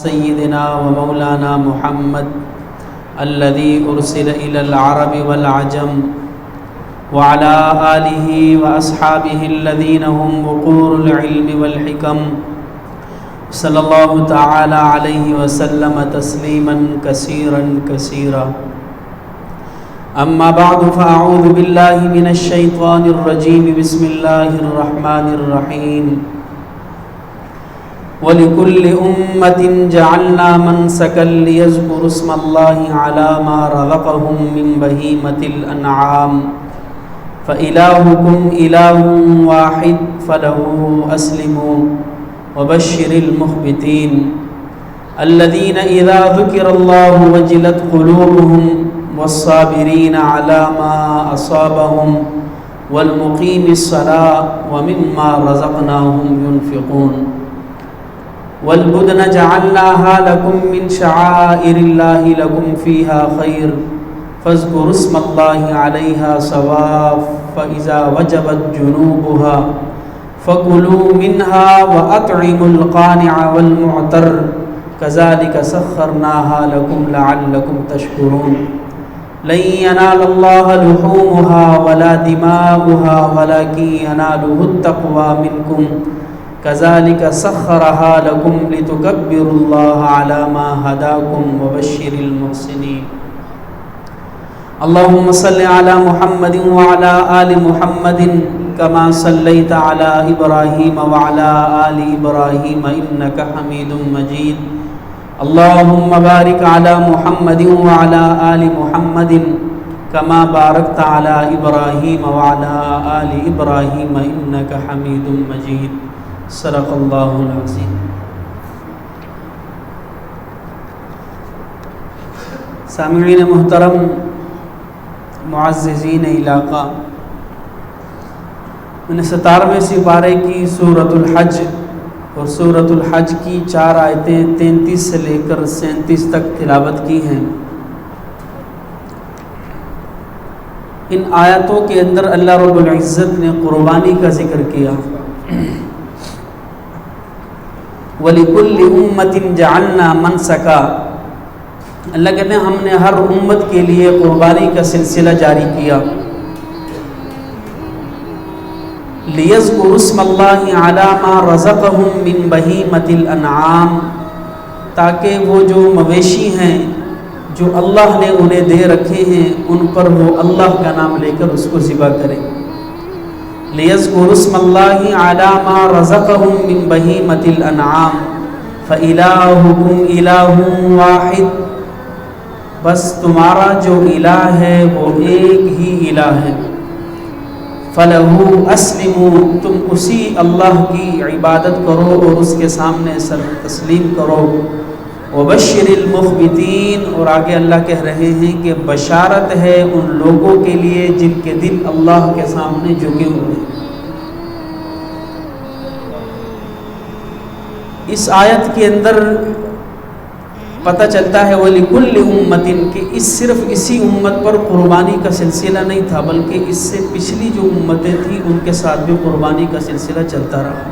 سيدنا ومولانا محمد الذي أرسل إلى العرب والعجم وعلى آله وأصحابه الذين هم وقور العلم والحكم صلى الله تعالى عليه وسلم تسليما كثيرا كثيرا. أما بعد فأعوذ بالله من الشيطان الرجيم. بسم الله الرحمن الرحيم. وَلِكُلِّ أُمَّةٍ جَعَلْنَا مَنْسَكًا لِيَذْكُرُوا اسْمَ اللَّهِ عَلَى مَا رَزَقَهُم مِّن بَهِيمَةِ الْأَنْعَامِ فَإِلَٰهُكُمْ إِلَٰهٌ وَاحِدٌ فَلَهُ أَسْلِمُوا وَبَشِّرِ الْمُخْبِتِينَ الَّذِينَ إِذَا ذُكِرَ اللَّهُ وَجِلَتْ قُلُوبُهُمْ وَالصَّابِرِينَ عَلَى مَا أَصَابَهُمْ وَالْمُقِيمِ الصَّلَاةَ وَمِمَّا رَزَقْنَاهُمْ يُنْفِقُونَ. وَالْبُدْنَ جَعَلْنَاهَا لَكُم مِّن شَعَائِرِ اللَّهِ لَكُمْ فِيهَا خَيْرٌ فاذكروا اسم الله عليها صواف فإذا وجبت جنوبها فكلوا منها وأطعموا القانع والمعتر كذلك سخرناها لكم لعلكم تشكرون. لن ينال الله لحومها ولا دماؤها ولكن يناله التقوى منكم كذلك سخرها لكم لتكبروا الله على ما هداكم وبشر المحسنين. اللهم صل على محمد وعلى آل محمد كما صليت على إبراهيم وعلى آل إبراهيم إنك حميد مجيد. اللهم بارك على محمد وعلى آل محمد كما باركت على إبراهيم وعلى آل إبراهيم إنك حميد مجيد. صدق اللہ العظیم. سامعین محترم، معززین علاقہ، 17ویں سپارے کی سورۃ الحج اور سورۃ الحج کی 4 آیتیں 33 سے لے کر 37 تک تلاوت کی ہیں. ان آیتوں کے اندر اللہ رب العزت نے قربانی کا ذکر کیا. وَلِكُلِّ أُمَّةٍ جَعَلْنَا مَنْسَكًا. اللہ کہتے ہیں ہم نے ہر امت کے لیے قربانی کا سلسلہ جاری کیا. لِيَذْكُرُوا اسْمَ اللَّهِ عَلَى مَا رَزَقَهُم مِّن بَهِيمَةِ الْأَنْعَامِ، تاکہ وہ جو مویشی ہیں جو اللہ نے انہیں دے رکھے ہیں ان پر وہ اللہ کا نام لے کر اس کو ذبح کریں. لِيَذْكُرُوا اسْمَ اللَّهِ عَلَى مَا رَزَقَهُم مِّن بَهِيمَةِ الْأَنْعَامِ فَإِلَٰهُكُمْ إِلَٰهٌ وَاحِدٌ. بس تمہارا جو الہ ہے وہ ایک ہی الہ ہے. فَلَهُ أَسْلِمُوا، تم اسی اللہ کی عبادت کرو اور اس کے سامنے سر تسلیم کرو. وَبَشِّرِ الْمُخْبِتِينَ، اور آگے اللہ کہہ رہے ہیں کہ بشارت ہے ان لوگوں کے لیے جن کے دل اللہ کے سامنے جھکے ہوئے ہیں. اس آیت کے اندر پتہ چلتا ہے وَلِكُلِّ أُمَّةٍ کہ صرف اسی امت پر قربانی کا سلسلہ نہیں تھا، بلکہ اس سے پچھلی جو امتیں تھیں ان کے ساتھ بھی قربانی کا سلسلہ چلتا رہا.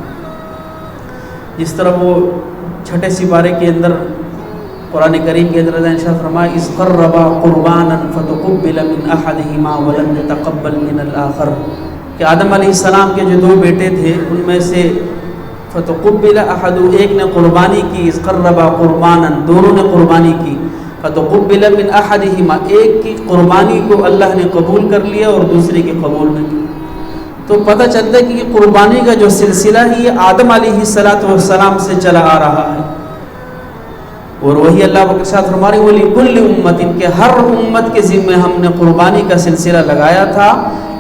جس طرح وہ 6 سپارے کے اندر قرآن کریم کے اندر ارشاد فرمایا اذ قربا قربانا فتقبل من احدهما ولم يتقبل من الاخر، کہ آدم علیہ السلام کے جو 2 بیٹے تھے ان میں سے فتقبل احد، ایک نے قربانی کی، اذ قربا قربانا، دونوں نے قربانی کی، فتقبل من احدهما، ایک کی قربانی کو اللہ نے قبول کر لیا اور دوسرے کی قبول نہیں کی. تو پتہ چلتا ہے کہ یہ قربانی کا جو سلسلہ ہے یہ آدم علیہ السلام سے چلا آ رہا ہے. اور وہی اللہ کے ساتھ فرمانے وَلِكُلِّ أُمَّةٍ کہ ہر امت کے ذمہ ہم نے قربانی کا سلسلہ لگایا تھا.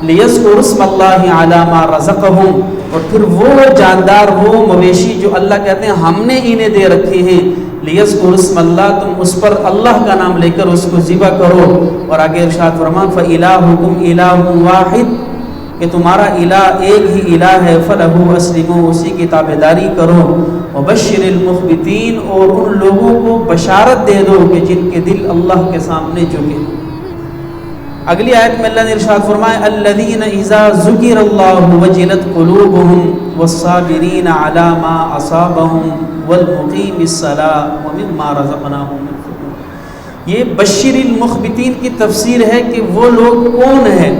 لِيَذْكُرُوا اسْمَ اللَّهِ عَلَى مَا رَزَقَهُم، اور پھر وہ جاندار وہ مویشی جو اللہ کہتے ہیں ہم نے انہیں دے رکھے ہیں. لِيَذْكُرُوا اسْمَ اللَّهِ، تم اس پر اللہ کا نام لے کر اس کو ذبح کرو. اور آگے ارشاد فرمان فَإِلَٰهُكُمْ إِلَٰهٌ وَاحِدٌ، کہ تمہارا الہ ایک ہی الہ ہے. فَلَهُ أَسْلِمُوا، اسی کی تابعداری کرو. وَبَشِّرِ الْمُخْبِتِينَ، اور ان لوگوں کو بشارت دے دو کہ جن کے دل اللہ کے سامنے جھکے. اگلی آیت میں اللہ نے ارشاد فرمایا الذین اذا ذکر اللہ وجلت قلوبہم والصابرین علی ما اصابہم والمقیم الصلاۃ ومما رزقناہم ينفقون۔ یہ بشر المخبتین کی تفسیر ہے کہ وہ لوگ کون ہیں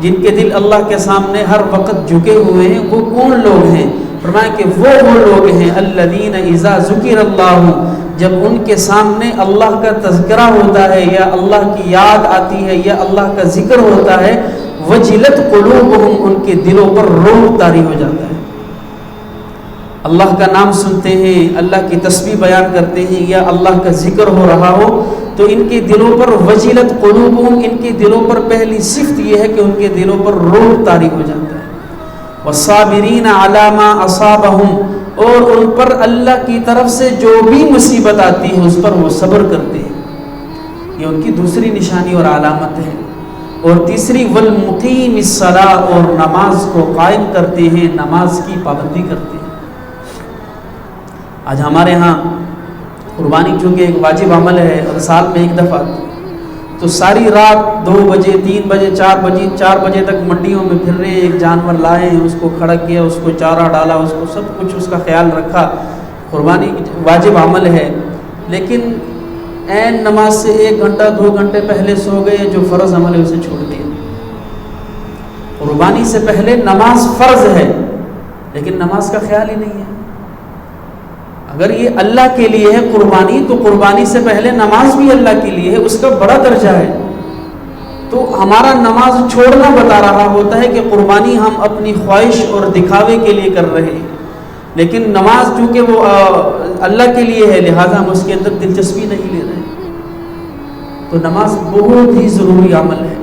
جن کے دل اللہ کے سامنے ہر وقت جھکے ہوئے ہیں، وہ کون لوگ ہیں؟ فرمایا کہ وہ لوگ ہیں الذین اذا ذکر اللہ، جب ان کے سامنے اللہ کا تذکرہ ہوتا ہے یا اللہ کی یاد آتی ہے یا اللہ کا ذکر ہوتا ہے، وجلت قلوبہم، ان کے دلوں پر رعب طاری ہو جاتا ہے۔ اللہ کا نام سنتے ہیں، اللہ کی تسبیح بیان کرتے ہیں یا اللہ کا ذکر ہو رہا ہو تو ان کے دلوں پر وجلت قلوبہم، ان کے دلوں پر پہلی صفت یہ ہے کہ ان کے دلوں پر رعب طاری ہو جاتا ہے۔ والصابرین علی ما اصابہم، اور ان پر اللہ کی طرف سے جو بھی مصیبت آتی ہے اس پر وہ صبر کرتے ہیں، یہ ان کی دوسری نشانی اور علامت ہے۔ اور تیسری والمقیم الصلاۃ، اور نماز کو قائم کرتے ہیں، نماز کی پابندی کرتے ہیں۔ آج ہمارے ہاں قربانی چونکہ ایک واجب عمل ہے اور سال میں ایک دفعہ، تو ساری رات 2 بجے 3 بجے 4 بجے تک منڈیوں میں پھر رہے، ایک جانور لائے، اس کو کھڑا کیا، اس کو چارہ ڈالا، اس کو سب کچھ اس کا خیال رکھا۔ قربانی واجب عمل ہے، لیکن عین نماز سے 1 گھنٹہ 2 گھنٹے پہلے سو گئے، جو فرض عمل ہے اسے چھوڑ دیا۔ قربانی سے پہلے نماز فرض ہے لیکن نماز کا خیال ہی نہیں ہے۔ اگر یہ اللہ کے لیے ہے قربانی، تو قربانی سے پہلے نماز بھی اللہ کے لیے ہے، اس کا بڑا درجہ ہے۔ تو ہمارا نماز چھوڑنا بتا رہا ہوتا ہے کہ قربانی ہم اپنی خواہش اور دکھاوے کے لیے کر رہے ہیں، لیکن نماز چونکہ وہ اللہ کے لیے ہے لہذا ہم اس کے اندر دلچسپی نہیں لے رہے۔ تو نماز بہت ہی ضروری عمل ہے۔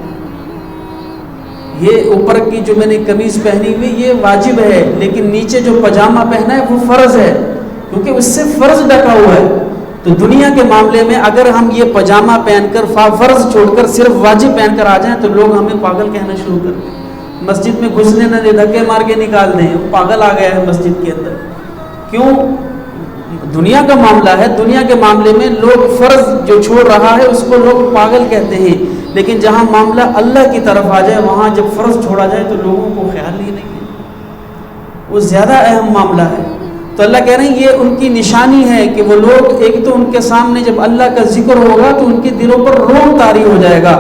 یہ اوپر کی جو میں نے قمیض پہنی ہوئی یہ واجب ہے، لیکن نیچے جو پاجامہ پہنا ہے وہ فرض ہے، کیونکہ اس سے فرض ڈھکا ہوا ہے۔ تو دنیا کے معاملے میں اگر ہم یہ پاجامہ پہن کر فرض چھوڑ کر صرف واجب پہن کر آ جائیں تو لوگ ہمیں پاگل کہنا شروع کر دیں، مسجد میں گھسنے نہ دے، دھکے مار کے نکال دیں، وہ پاگل آ گیا ہے مسجد کے اندر۔ کیوں؟ دنیا کا معاملہ ہے، دنیا کے معاملے میں لوگ فرض جو چھوڑ رہا ہے اس کو لوگ پاگل کہتے ہیں، لیکن جہاں معاملہ اللہ کی طرف آ جائے وہاں جب فرض چھوڑا جائے تو لوگوں کو خیال ہی نہیں ہے، وہ زیادہ اہم معاملہ ہے۔ تو اللہ کہہ رہے ہیں یہ ان کی نشانی ہے کہ وہ لوگ، ایک تو ان کے سامنے جب اللہ کا ذکر ہوگا تو ان کے دلوں پر رعب طاری ہو جائے گا،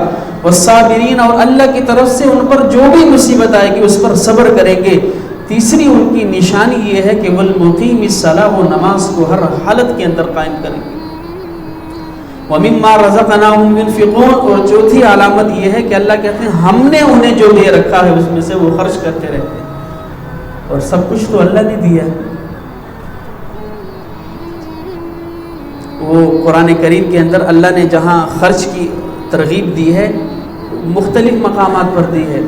والصابرین، اور اللہ کی طرف سے ان پر جو بھی مصیبت آئے گی اس پر صبر کریں گے۔ تیسری ان کی نشانی یہ ہے کہ والمقیم الصلاۃ، وہ نماز کو ہر حالت کے اندر قائم کریں گے۔ ومما رزقناہم ينفقون، اور چوتھی علامت یہ ہے کہ اللہ کہتے ہیں ہم نے انہیں جو دے رکھا ہے اس میں سے وہ خرچ کرتے رہتے ہیں، اور سب کچھ تو اللہ نے دیا ہے۔ وہ قرآن کریم کے اندر اللہ نے جہاں خرچ کی ترغیب دی ہے مختلف مقامات پر دی ہے،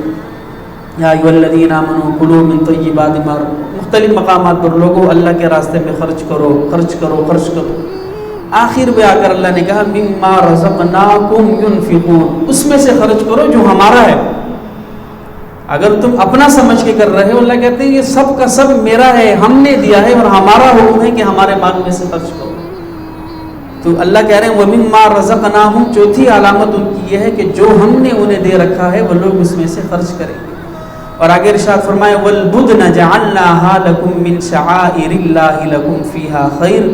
یا ایھا الذین آمنوا کلوا من طیبات ما، مختلف مقامات پر لوگوں اللہ کے راستے میں خرچ کرو خرچ کرو خرچ کرو۔ آخر میں آ کر اللہ نے کہا مما رزقناکم ينفقون، اس میں سے خرچ کرو جو ہمارا ہے۔ اگر تم اپنا سمجھ کے کر رہے ہو، اللہ کہتے ہیں یہ سب کا سب میرا ہے، ہم نے دیا ہے اور ہمارا حکم ہے کہ ہمارے مال میں سے خرچ کرو۔ تو اللہ کہہ رہے ہیں وَمِمَّا رَزَقْنَاهُمْ، چوتھی علامت ان کی یہ ہے کہ جو ہم نے انہیں دے رکھا ہے وہ لوگ اس میں سے خرچ کریں گے۔ اور آگے ارشاد فرمایا وَالْبُدْنَ جَعَلْنَاهَا لَكُم مِّن شَعَائِرِ اللَّهِ لَكُمْ فِيهَا خَيْرٌ،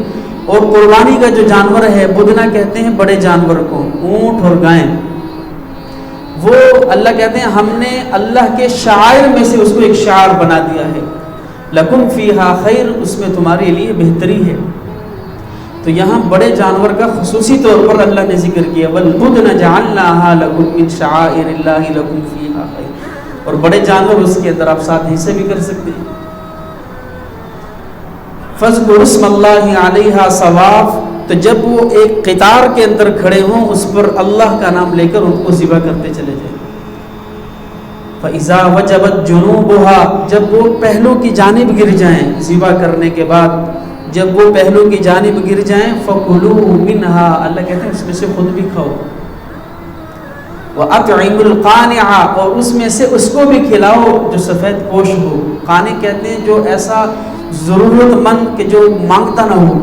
اور قربانی کا جو جانور ہے، بدنا کہتے ہیں بڑے جانور کو، اونٹ اور گائیں، وہ اللہ کہتے ہیں ہم نے اللہ کے شعائر میں سے اس کو ایک شعار بنا دیا ہے، لَكُمْ فِيهَا خَيْرٌ، اس میں تمہارے لیے بہتری ہے۔ تو یہاں بڑے جانور کا خصوصی طور پر اللہ نے ذکر کیا، وَالْبُدْنَ جَعَلْنَاهَا لَكُم مِّن شَعَائِرِ اللَّهِ لَكُمْ فِيهَا خَيْرٌ، اور بڑے جانور اس کے اندر آپ 7 حصے بھی کر سکتے ہیں۔ فَاذْكُرُوا اسْمَ اللَّهِ عَلَيْهَا صَوَافَ، تو جب وہ ایک قطار کے اندر کھڑے ہوں اس پر اللہ کا نام لے کر ان کو ذبح کرتے چلے جائیں۔ فَإِذَا وَجَبَتْ جُنُوبُهَا، جب وہ پہلو کی جانب گر جائیں ذبح کرنے کے بعد، جب وہ پہلو کی جانب گر جائیں فَكُلُوا مِنْهَا، اللہ کہتے ہیں اس میں سے خود بھی کھاؤ، وَأَطْعِمُوا الْقَانِعَ، اور اس میں سے اس کو بھی کھلاؤ جو سفید پوش ہو۔ قانع کہتے ہیں جو ایسا ضرورت مند کہ جو مانگتا نہ ہو،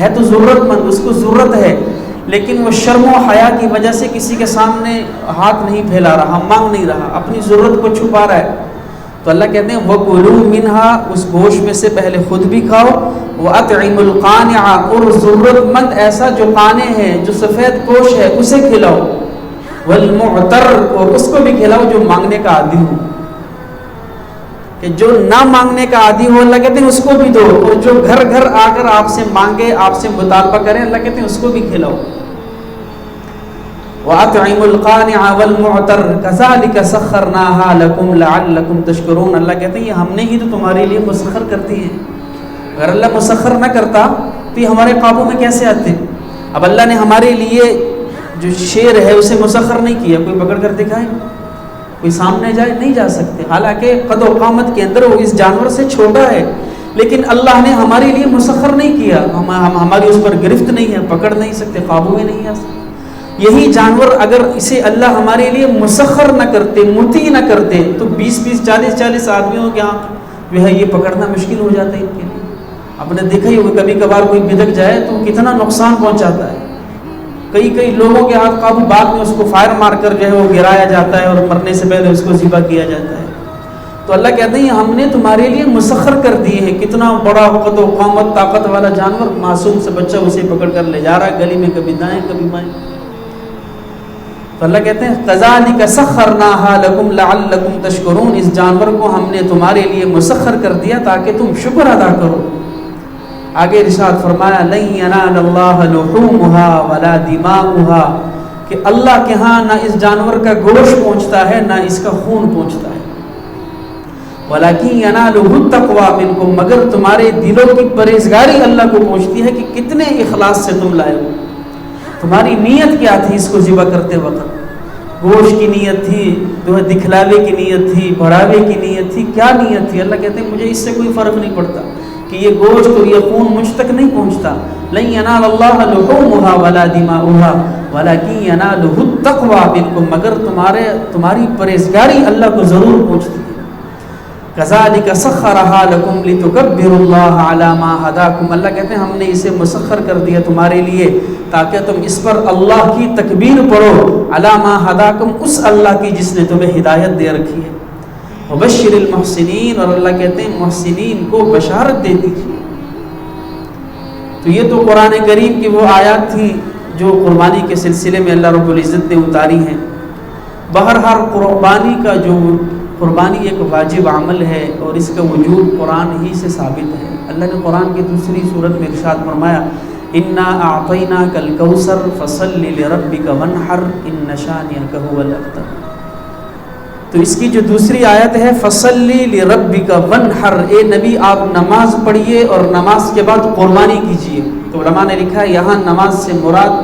ہے تو ضرورت مند، اس کو ضرورت ہے لیکن وہ شرم و حیا کی وجہ سے کسی کے سامنے ہاتھ نہیں پھیلا رہا، مانگ نہیں رہا، اپنی ضرورت کو چھپا رہا ہے، تو اللہ کہتے ہیں وَكُلُوا مِنْهَا، اس گوشت میں سے پہلے خود بھی کھاؤ، وَأَطْعِمُوا الْقَانِعَ، اور ضرورت مند ایسا جو قانع ہے، جو سفید پوش ہے، اسے کھلاؤ، وَالْمُعْتَرْ، اور اس کو بھی کھلاؤ جو مانگنے کا عادی ہو، کہ جو نہ مانگنے کا عادی ہو اللہ کہتے ہیں اس کو بھی دو، اور جو گھر گھر آ کر آپ سے مانگے، آپ سے مطالبہ کریں، اللہ کہتے ہیں اس کو بھی کھلاؤ۔ وَأَطْعِمُوا الْقَانِعَ وَالْمُعْتَرَّ كَذَلِكَ سَخَّرْنَاهَا لَكُمْ لَعَلَّكُمْ تَشْكُرُونَ، اللہ کہتے ہیں یہ ہم نے ہی تو تمہارے لیے مسخر کر دی ہے، اگر اللہ مسخر نہ کرتا تو یہ ہمارے قابو میں کیسے آتے؟ اب اللہ نے ہمارے لیے جو شیر ہے اسے مسخر نہیں کیا، کوئی پکڑ کر دکھائے، کوئی سامنے جائے، نہیں جا سکتے، حالانکہ قد و قامت کے اندر وہ اس جانور سے چھوٹا ہے، لیکن اللہ نے ہمارے لیے مسخر نہیں کیا، ہماری اس پر گرفت نہیں ہے، پکڑ نہیں سکتے، قابو میں نہیں آ سکتے۔ یہی جانور اگر اسے اللہ ہمارے لیے مسخر نہ کرتے، مطیع نہ کرتے، تو 20-20 40-40 آدمیوں کے ہاں جو ہے یہ پکڑنا مشکل ہو جاتا ہے ان کے لیے۔ آپ نے دیکھا ہی ہوگا کبھی کبھار کوئی بدک جائے تو کتنا نقصان پہنچاتا ہے، کئی لوگوں کے ہاتھ قابو، بعد میں اس کو فائر مار کر جو ہے وہ گرایا جاتا ہے اور مرنے سے پہلے اس کو ذبح کیا جاتا ہے۔ تو اللہ کہتے ہیں ہم نے تمہارے لیے مسخر کر دیے ہیں، کتنا بڑا قد و قامت طاقت والا جانور، معصوم سے بچہ اسے پکڑ کر لے جا رہا ہے گلی میں، کبھی دائیں کبھی بائیں۔ تو اللہ کہتے ہیں كَذَلِكَ سَخَّرْنَاهَا لَكُمْ لَعَلَّكُمْ تَشْكُرُونَ، اس جانور کو ہم نے تمہارے لیے مسخر کر دیا تاکہ تم شکر ادا کرو۔ آگے ارشاد فرمایا لَن يَنَالَ اللَّهَ لُحُومُهَا وَلَا دِمَاؤُهَا، کہ اللہ کے ہاں نہ اس جانور کا گوشت پہنچتا ہے نہ اس کا خون پہنچتا ہے، وَلَكِنْ يَنَالُهُ التَّقْوَى مِنْكُمْ، مگر تمہارے دلوں کی پرہیزگاری اللہ کو پہنچتی ہے کہ کتنے اخلاص سے تم لائے ہو، تمہاری نیت کیا تھی اس کو ذبح کرتے وقت، گوشت کی نیت تھی، جو ہے دکھلاوے کی نیت تھی، بڑھاوے کی نیت تھی، کیا نیت تھی؟ اللہ کہتے ہیں مجھے اس سے کوئی فرق نہیں پڑتا کہ یہ گوشت اور یہ خون مجھ تک نہیں پہنچتا، لن ینال اللہ لحومها ولا دماؤها ولکن ینالہ التقوی منکم، مگر تمہاری پرہیزگاری اللہ کو ضرور پہنچتی ہے۔ کذالک سخرھا لکم لتکبروا اللہ علی ما ھداکم، اللہ کہتے ہیں ہم نے اسے مسخر کر دیا تمہارے لیے تاکہ تم اس پر اللہ کی تکبیر پڑھو، علی ما ھداکم، اس اللہ کی جس نے تمہیں ہدایت دے رکھی ہے، وبشر المحسنین، اور اللہ کہتے ہیں محسنین کو بشارت دے دیجیے۔ تو یہ تو قرآن کریم کی وہ آیات تھی جو قربانی کے سلسلے میں اللہ رب العزت نے اتاری ہیں۔ بہرحال قربانی ایک واجب عمل ہے اور اس کا وجود قرآن ہی سے ثابت ہے۔ اللہ نے قرآن کی دوسری سورت میں ارشاد فرمایا انا اعطیناک الکوثر فصل لربک وانحر ان شانئک ھو الابتر، تو اس کی جو دوسری آیت ہے فصل لربک وانحر، اے نبی آپ نماز پڑھیے اور نماز کے بعد قربانی کیجیے۔ تو علماء نے لکھا ہے یہاں نماز سے مراد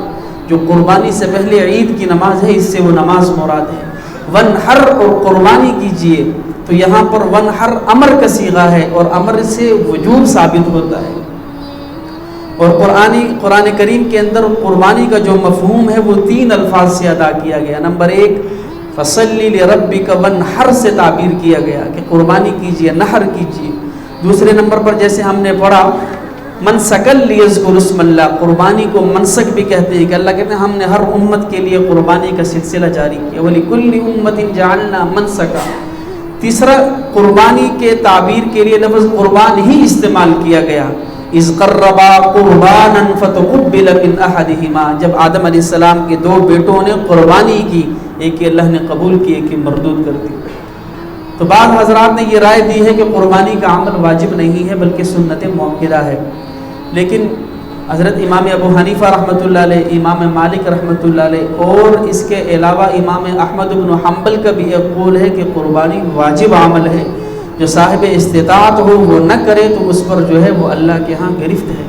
جو قربانی سے پہلے عید کی نماز ہے، اس سے وہ نماز مراد ہے۔ ونحر، اور قربانی کیجیے، تو یہاں پر ونحر امر کا صیغہ ہے اور امر سے وجوب ثابت ہوتا ہے، اور قرآن کریم کے اندر قربانی کا جو مفہوم ہے وہ 3 الفاظ سے ادا کیا گیا۔ نمبر 1 فصلی لربک ونحر سے تعبیر کیا گیا کہ قربانی کیجیے، نحر کیجیے۔ دوسرے نمبر پر جیسے ہم نے پڑھا منسک لیذکر اسم اللہ، قربانی کو منسک بھی کہتے ہیں کہ اللہ کہتے ہیں ہم نے ہر امت کے لیے قربانی کا سلسلہ جاری کیا، وَلِكُلِّ أُمَّةٍ جَعَلْنَا مَنسَكًا۔ تیسرا قربانی کے تعبیر کے لیے لفظ قربان ہی استعمال کیا گیا، اِذْ قَرَّبَا قُرْبَانًا فَتُقُبِّلَ مِنْ أَحَدِهِمَا، جب آدم علیہ السلام کے 2 بیٹوں نے قربانی کی، ایک اللہ نے قبول کی، ایک مردود کر دی۔ تو بعض حضرات نے یہ رائے دی ہے کہ قربانی کا عمل واجب نہیں ہے بلکہ سنت مؤکدہ ہے، لیکن حضرت امام ابو حنیفہ رحمۃ اللہ علیہ، امام مالک رحمۃ اللہ علیہ، اور اس کے علاوہ امام احمد بن حنبل کا بھی ایک قول ہے کہ قربانی واجب عمل ہے، جو صاحب استطاعت ہو وہ نہ کرے تو اس پر جو ہے وہ اللہ کے ہاں گرفت ہے۔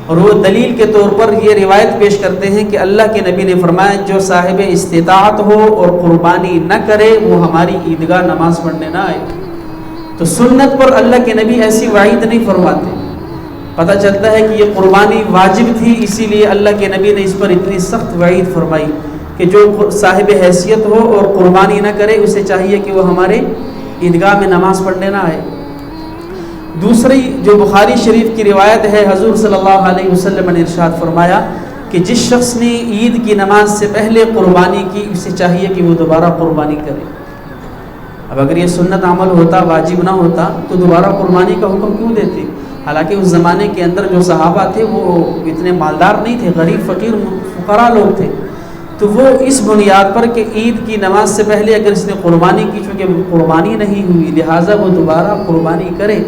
اور وہ دلیل کے طور پر یہ روایت پیش کرتے ہیں کہ اللہ کے نبی نے فرمایا جو صاحب استطاعت ہو اور قربانی نہ کرے وہ ہماری عیدگاہ نماز پڑھنے نہ آئے۔ تو سنت پر اللہ کے نبی ایسی وعید نہیں فرماتے، پتہ چلتا ہے کہ یہ قربانی واجب تھی، اسی لیے اللہ کے نبی نے اس پر اتنی سخت وعید فرمائی کہ جو صاحب حیثیت ہو اور قربانی نہ کرے اسے چاہیے کہ وہ ہمارے عیدگاہ میں نماز پڑھنے نہ آئے۔ دوسری جو بخاری شریف کی روایت ہے، حضور صلی اللہ علیہ وسلم نے ارشاد فرمایا کہ جس شخص نے عید کی نماز سے پہلے قربانی کی اسے چاہیے کہ وہ دوبارہ قربانی کرے۔ اب اگر یہ سنت عمل ہوتا، واجب نہ ہوتا تو دوبارہ قربانی کا حکم کیوں دیتے؟ حالانکہ اس زمانے کے اندر جو صحابہ تھے وہ اتنے مالدار نہیں تھے، غریب فقیر فقراء لوگ تھے، تو وہ اس بنیاد پر کہ عید کی نماز سے پہلے اگر اس نے قربانی کی، چونکہ قربانی نہیں ہوئی لہٰذا وہ دوبارہ قربانی کرے۔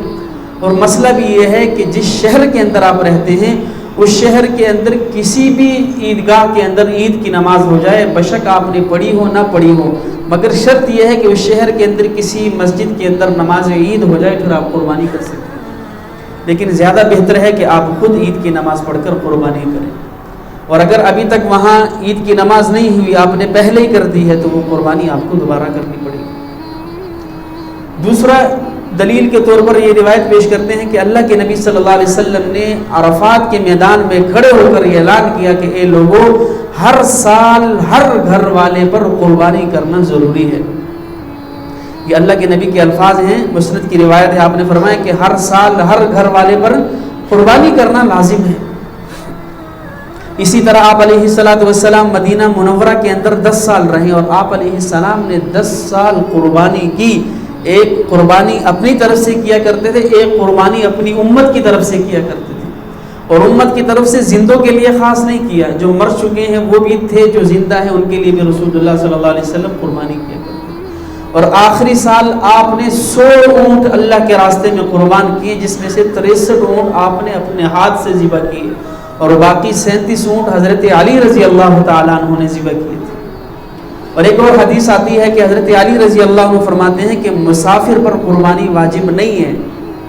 اور مسئلہ بھی یہ ہے کہ جس شہر کے اندر آپ رہتے ہیں اس شہر کے اندر کسی بھی عیدگاہ کے اندر عید کی نماز ہو جائے، بشک آپ نے پڑھی ہو نہ پڑھی ہو، مگر شرط یہ ہے کہ اس شہر کے اندر کسی مسجد کے اندر نماز عید ہو جائے، پھر آپ قربانی کر سکتے ہیں۔ لیکن زیادہ بہتر ہے کہ آپ خود عید کی نماز پڑھ کر قربانی کریں، اور اگر ابھی تک وہاں عید کی نماز نہیں ہوئی، آپ نے پہلے ہی کر دی ہے، تو وہ قربانی آپ کو دوبارہ کرنی پڑے گی۔ دوسرا دلیل کے طور پر یہ روایت پیش کرتے ہیں کہ اللہ کے نبی صلی اللہ علیہ وسلم نے عرفات کے میدان میں کھڑے ہو کر یہ اعلان کیا کہ اے لوگوں، ہر سال ہر گھر والے پر قربانی کرنا ضروری ہے۔ یہ اللہ کے نبی کے الفاظ ہیں، مسند کی روایت ہے، آپ نے فرمایا کہ ہر سال ہر گھر والے پر قربانی کرنا لازم ہے۔ اسی طرح آپ علیہ السلام مدینہ منورہ کے اندر 10 سال رہے اور آپ علیہ السلام نے 10 سال قربانی کی۔ ایک قربانی اپنی طرف سے کیا کرتے تھے، ایک قربانی اپنی امت کی طرف سے کیا کرتے تھے، اور امت کی طرف سے زندوں کے لیے خاص نہیں کیا، جو مر چکے ہیں وہ بھی تھے، جو زندہ ہیں ان کے لیے بھی رسول اللہ صلی اللہ علیہ وسلم قربانی کیا کرتے تھے۔ اور آخری سال آپ نے 100 اونٹ اللہ کے راستے میں قربان کیے، جس میں سے 63 اونٹ آپ نے اپنے ہاتھ سے ذبح کیے، اور باقی 37 اونٹ حضرت علی رضی اللہ تعالیٰ عنہ نے ذبح کیے تھے۔ اور ایک اور حدیث آتی ہے کہ حضرت علی رضی اللہ عنہ فرماتے ہیں کہ مسافر پر قربانی واجب نہیں ہے۔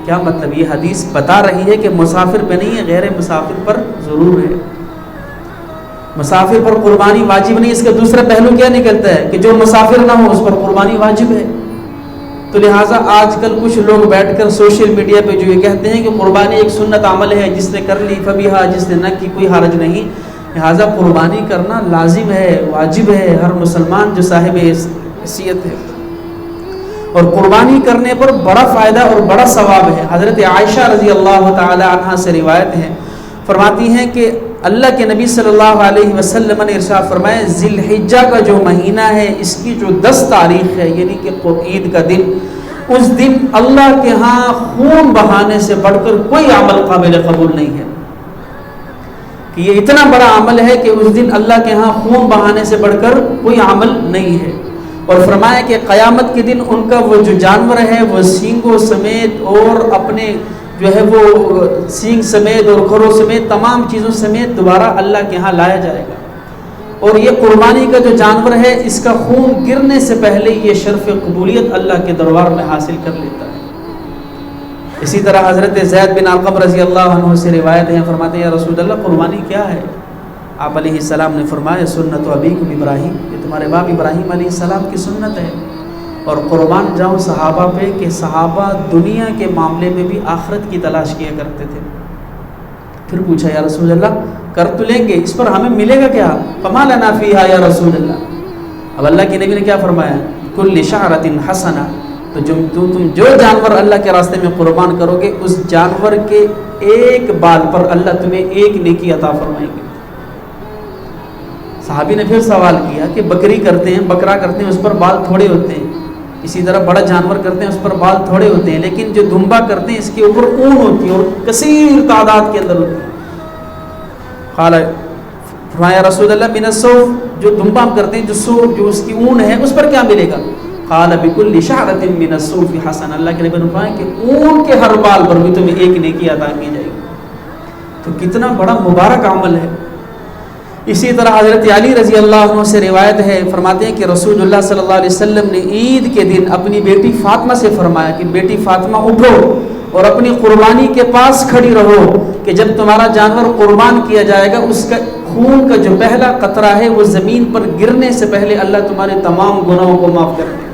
کیا مطلب؟ یہ حدیث بتا رہی ہے کہ مسافر پہ نہیں ہے، غیر مسافر پر ضرور ہے۔ مسافر پر قربانی واجب نہیں، اس کا دوسرا پہلو کیا نکلتا ہے کہ جو مسافر نہ ہو اس پر قربانی واجب ہے۔ تو لہٰذا آج کل کچھ لوگ بیٹھ کر سوشل میڈیا پہ جو یہ کہتے ہیں کہ قربانی ایک سنت عمل ہے، جس نے کر لی فبیہا، جس نے نہ کی کوئی حرج نہیں، لہٰذا قربانی کرنا لازم ہے، واجب ہے، ہر مسلمان جو صاحب حیثیت ہے۔ اور قربانی کرنے پر بڑا فائدہ اور بڑا ثواب ہے۔ حضرت عائشہ رضی اللہ تعالی عنہا سے روایت ہے، فرماتی ہیں کہ اللہ کے نبی صلی اللہ علیہ وسلم نے ارشاد فرمایا، ذی الحجہ کا جو مہینہ ہے اس کی جو 10 تاریخ ہے، یعنی کہ عید کا دن، اس دن اللہ کے ہاں خون بہانے سے بڑھ کر کوئی عمل قابل قبول نہیں ہے۔ کہ یہ اتنا بڑا عمل ہے کہ اس دن اللہ کے ہاں خون بہانے سے بڑھ کر کوئی عمل نہیں ہے۔ اور فرمایا کہ قیامت کے دن ان کا وہ جو جانور ہے وہ سینگوں سمیت اور اپنے جو ہے وہ سینگ سمیت اور کھروں سمیت تمام چیزوں سمیت دوبارہ اللہ کے ہاں لایا جائے گا۔ اور یہ قربانی کا جو جانور ہے اس کا خون گرنے سے پہلے یہ شرف قبولیت اللہ کے دربار میں حاصل کر لیتا ہے۔ اسی طرح حضرت زید بن ارقم رضی اللہ عنہ سے روایت ہے، فرماتے ہیں یا رسول اللہ قربانی کیا ہے؟ آپ علیہ السلام نے فرمایا سنت ابیکم ابراہیم، یہ تمہارے باپ ابراہیم علیہ السلام کی سنت ہے۔ اور قربان جاؤں صحابہ پہ کہ صحابہ دنیا کے معاملے میں بھی آخرت کی تلاش کیا کرتے تھے۔ پھر پوچھا یا رسول اللہ کر تو لیں گے، اس پر ہمیں ملے گا کیا؟ فما لنا فیہا یا رسول اللہ۔ اب اللہ کے نبی نے کیا فرمایا؟ کل شعرۃ حسنہ، تو تم جو جانور اللہ کے راستے میں قربان کرو گے اس جانور کے ایک بال پر اللہ تمہیں ایک نیکی عطا فرمائیں گے۔ صحابی نے پھر سوال کیا کہ بکری کرتے ہیں، بکرا کرتے ہیں، اس پر بال تھوڑے ہوتے ہیں، اسی طرح بڑا جانور کرتے ہیں اس پر بال تھوڑے ہوتے ہیں، لیکن جو دمبا کرتے ہیں اس کے اوپر اون ہوتی ہے اور کثیر تعداد کے اندر ہوتی ہے۔ قال فرمایا رسول اللہ من الصوف، جو دمبا ہم کرتے ہیں جو صوف جو اس کی اون ہے اس پر کیا ملے گا؟ قال بكل شعرۃ من الصوف حسن، اللہ کے نبی نے فرمایا کہ اون کے ہر بال پر بھی تمہیں ایک نیکی عطا کی جائے گی۔ تو کتنا بڑا مبارک عمل ہے۔ اسی طرح حضرت علی رضی اللہ عنہ سے روایت ہے، فرماتے ہیں کہ رسول اللہ صلی اللہ علیہ وسلم نے عید کے دن اپنی بیٹی فاطمہ سے فرمایا کہ بیٹی فاطمہ اٹھو اور اپنی قربانی کے پاس کھڑی رہو کہ جب تمہارا جانور قربان کیا جائے گا اس کا خون کا جو پہلا قطرہ ہے وہ زمین پر گرنے سے پہلے اللہ تمہارے تمام گناہوں کو معاف کر دے گا۔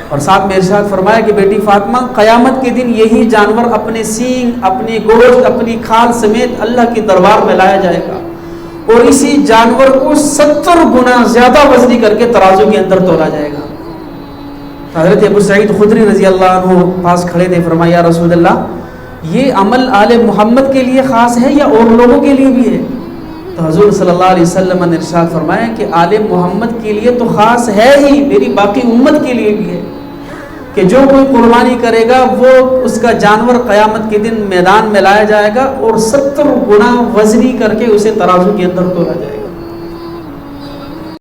اور ساتھ میں ارشاد فرمایا کہ بیٹی فاطمہ قیامت کے دن یہی جانور اپنے سینگ، اپنے گوشت، اپنی کھال سمیت اللہ کے دربار میں لایا جائے گا، اور اسی جانور کو 70 گنا زیادہ وزنی کر کے ترازو کے اندر تولا جائے گا۔ حضرت ابو سعید خدری رضی اللہ عنہ پاس کھڑے تھے، فرمایا یا رسول اللہ یہ عمل آل محمد کے لیے خاص ہے یا اور لوگوں کے لیے بھی ہے؟ تو حضور صلی اللہ علیہ وسلم نے ارشاد فرمایا کہ آل محمد کے لیے تو خاص ہے ہی، میری باقی امت کے لیے بھی ہے کہ جو کوئی قربانی کرے گا وہ اس کا جانور قیامت کے دن میدان میں لایا جائے گا اور 70 گنا وزنی کر کے اسے ترازو کے اندر تولا جائے گا۔